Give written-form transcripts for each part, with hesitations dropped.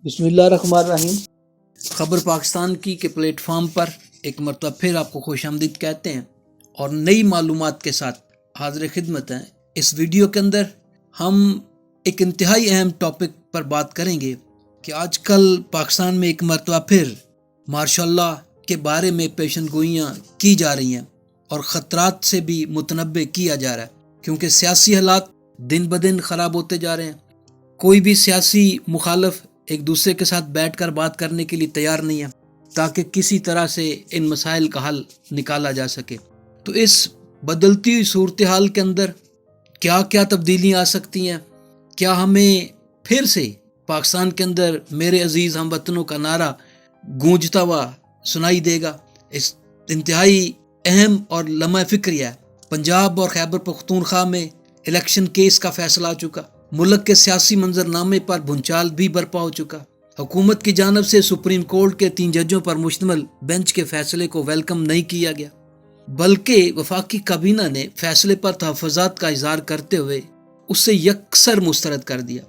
بسم اللہ الرحمن الرحیم۔ خبر پاکستان کی کے پلیٹ فارم پر ایک مرتبہ پھر آپ کو خوش آمدید کہتے ہیں اور نئی معلومات کے ساتھ حاضر خدمت ہیں۔ اس ویڈیو کے اندر ہم ایک انتہائی اہم ٹاپک پر بات کریں گے کہ آج کل پاکستان میں ایک مرتبہ پھر مارشاء اللہ کے بارے میں پیشن گوئیاں کی جا رہی ہیں اور خطرات سے بھی متنبع کیا جا رہا ہے، کیونکہ سیاسی حالات دن بدن خراب ہوتے جا رہے ہیں۔ کوئی بھی سیاسی مخالف ایک دوسرے کے ساتھ بیٹھ کر بات کرنے کے لیے تیار نہیں ہے تاکہ کسی طرح سے ان مسائل کا حل نکالا جا سکے۔ تو اس بدلتی ہوئی صورتحال کے اندر کیا کیا تبدیلیاں آ سکتی ہیں؟ کیا ہمیں پھر سے پاکستان کے اندر میرے عزیز ہم وطنوں کا نعرہ گونجتا ہوا سنائی دے گا؟ اس انتہائی اہم اور لمحہ فکری ہے۔ پنجاب اور خیبر پختونخوا میں الیکشن کیس کا فیصلہ آ چکا، ملک کے سیاسی منظرنامے پر بھونچال بھی برپا ہو چکا۔ حکومت کی جانب سے سپریم کورٹ کے 3 ججوں پر مشتمل بینچ کے فیصلے کو ویلکم نہیں کیا گیا، بلکہ وفاقی کابینہ نے فیصلے پر تحفظات کا اظہار کرتے ہوئے اسے یکسر مسترد کر دیا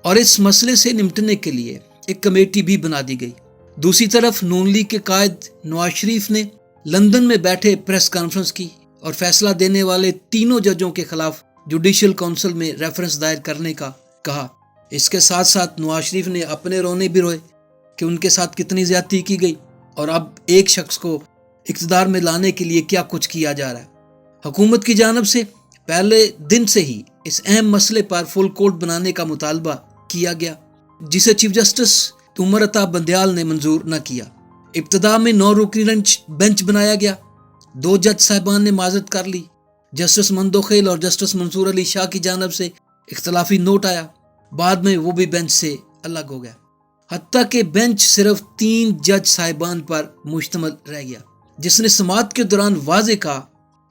اور اس مسئلے سے نمٹنے کے لیے ایک کمیٹی بھی بنا دی گئی۔ دوسری طرف نون لیگ کے قائد نواز شریف نے لندن میں بیٹھے پریس کانفرنس کی اور فیصلہ دینے والے 3 ججوں کے خلاف جوڈیشل کونسل میں ریفرنس دائر کرنے کا کہا۔ اس کے ساتھ ساتھ نواز شریف نے اپنے رونے بھی روئے کہ ان کے ساتھ کتنی زیادتی کی گئی اور اب ایک شخص کو اقتدار میں لانے کے لیے کیا کچھ کیا جا رہا ہے۔ حکومت کی جانب سے پہلے دن سے ہی اس اہم مسئلے پر فل کورٹ بنانے کا مطالبہ کیا گیا، جسے چیف جسٹس عمر عطا بندیال نے منظور نہ کیا۔ ابتدا میں 9 رکنی بینچ بنایا گیا، 2 جج صاحبان نے معذرت کر لی، جسٹس مندوخیل اور جسٹس منصور علی شاہ کی جانب سے اختلافی نوٹ آیا، بعد میں وہ بھی بینچ سے الگ ہو گیا، حتیٰ کہ بینچ صرف 3 جج صاحبان پر مشتمل رہ گیا، جس نے سماعت کے دوران واضح کہا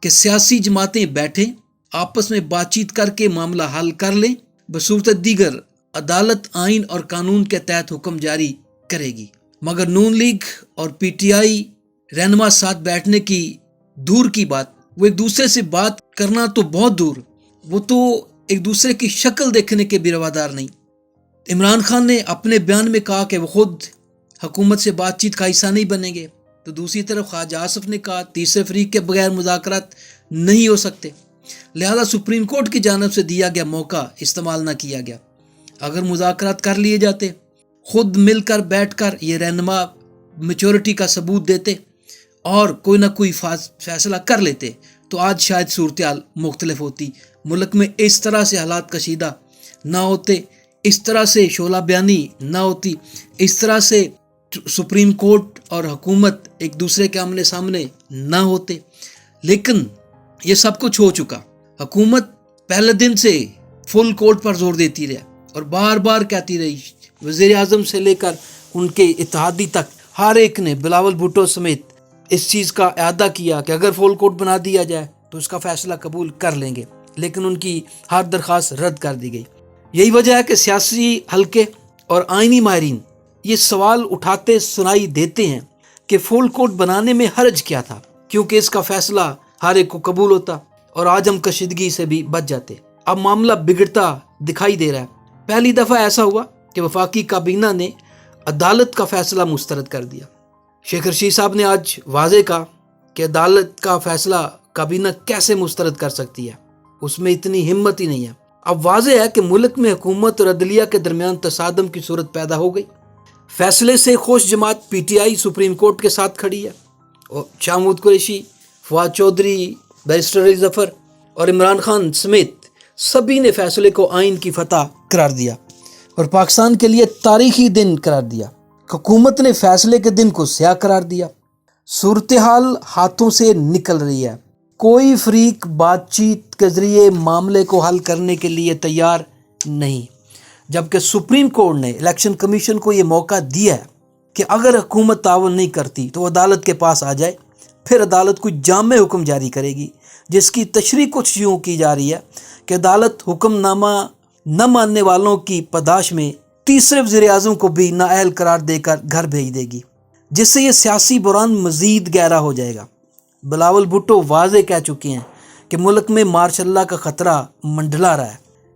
کہ سیاسی جماعتیں بیٹھیں، آپس میں بات چیت کر کے معاملہ حل کر لیں، بصورت دیگر عدالت آئین اور قانون کے تحت حکم جاری کرے گی۔ مگر نون لیگ اور پی ٹی آئی رہنما ساتھ بیٹھنے کی دور کی بات، وہ ایک دوسرے سے بات کرنا تو بہت دور، وہ تو ایک دوسرے کی شکل دیکھنے کے بھی روادار نہیں۔ عمران خان نے اپنے بیان میں کہا کہ وہ خود حکومت سے بات چیت کا حصہ نہیں بنیں گے، تو دوسری طرف خواجہ آصف نے کہا تیسرے فریق کے بغیر مذاکرات نہیں ہو سکتے، لہذا سپریم کورٹ کی جانب سے دیا گیا موقع استعمال نہ کیا گیا۔ اگر مذاکرات کر لیے جاتے، خود مل کر بیٹھ کر یہ رہنما میچورٹی کا ثبوت دیتے اور کوئی نہ کوئی فیصلہ کر لیتے تو آج شاید صورتحال مختلف ہوتی، ملک میں اس طرح سے حالات کشیدہ نہ ہوتے، اس طرح سے شعلہ بیانی نہ ہوتی، اس طرح سے سپریم کورٹ اور حکومت ایک دوسرے کے آمنے سامنے نہ ہوتے۔ لیکن یہ سب کچھ ہو چکا۔ حکومت پہلے دن سے فل کورٹ پر زور دیتی رہی اور بار بار کہتی رہی، وزیر اعظم سے لے کر ان کے اتحادی تک ہر ایک نے بلاول بھٹو سمیت اس چیز کا اعادہ کیا کہ اگر فل کورٹ بنا دیا جائے تو اس کا فیصلہ قبول کر لیں گے، لیکن ان کی ہر درخواست رد کر دی گئی۔ یہی وجہ ہے کہ سیاسی حلقے اور آئینی ماہرین یہ سوال اٹھاتے سنائی دیتے ہیں کہ فل کورٹ بنانے میں حرج کیا تھا، کیونکہ اس کا فیصلہ ہر ایک کو قبول ہوتا اور آج ہم کشیدگی سے بھی بچ جاتے۔ اب معاملہ بگڑتا دکھائی دے رہا ہے۔ پہلی دفعہ ایسا ہوا کہ وفاقی کابینہ نے عدالت کا فیصلہ مسترد کر دیا۔ شیخ رشید صاحب نے آج واضح کہا کہ عدالت کا فیصلہ کابینہ کیسے مسترد کر سکتی ہے، اس میں اتنی ہمت ہی نہیں ہے۔ اب واضح ہے کہ ملک میں حکومت اور عدلیہ کے درمیان تصادم کی صورت پیدا ہو گئی۔ فیصلے سے خوش جماعت P T I supreme court کے ساتھ کھڑی ہے اور شاہ محمود قریشی، فواد چودھری، بیرسٹر علی ظفر اور عمران خان سمیت سبھی نے فیصلے کو آئین کی فتح قرار دیا اور پاکستان کے لیے تاریخی دن قرار دیا۔ حکومت نے فیصلے کے دن کو سیاہ قرار دیا۔ صورتحال ہاتھوں سے نکل رہی ہے، کوئی فریق بات چیت کے ذریعے معاملے کو حل کرنے کے لیے تیار نہیں، جبکہ سپریم کورٹ نے الیکشن کمیشن کو یہ موقع دیا ہے کہ اگر حکومت تعاون نہیں کرتی تو عدالت کے پاس آ جائے، پھر عدالت کوئی جامع حکم جاری کرے گی، جس کی تشریح کچھ یوں کی جا رہی ہے کہ عدالت حکم نامہ نہ ماننے والوں کی پاداش میں تیسرے وزیر اعظم کو بھی نااہل قرار دے کر گھر بھیج دے گی، جس سے یہ سیاسی بحران مزید گہرا ہو جائے گا۔ بلاول بھٹو واضح کہہ چکے ہیں کہ ملک میں مارشاء اللہ کا خطرہ منڈلا رہا ہے،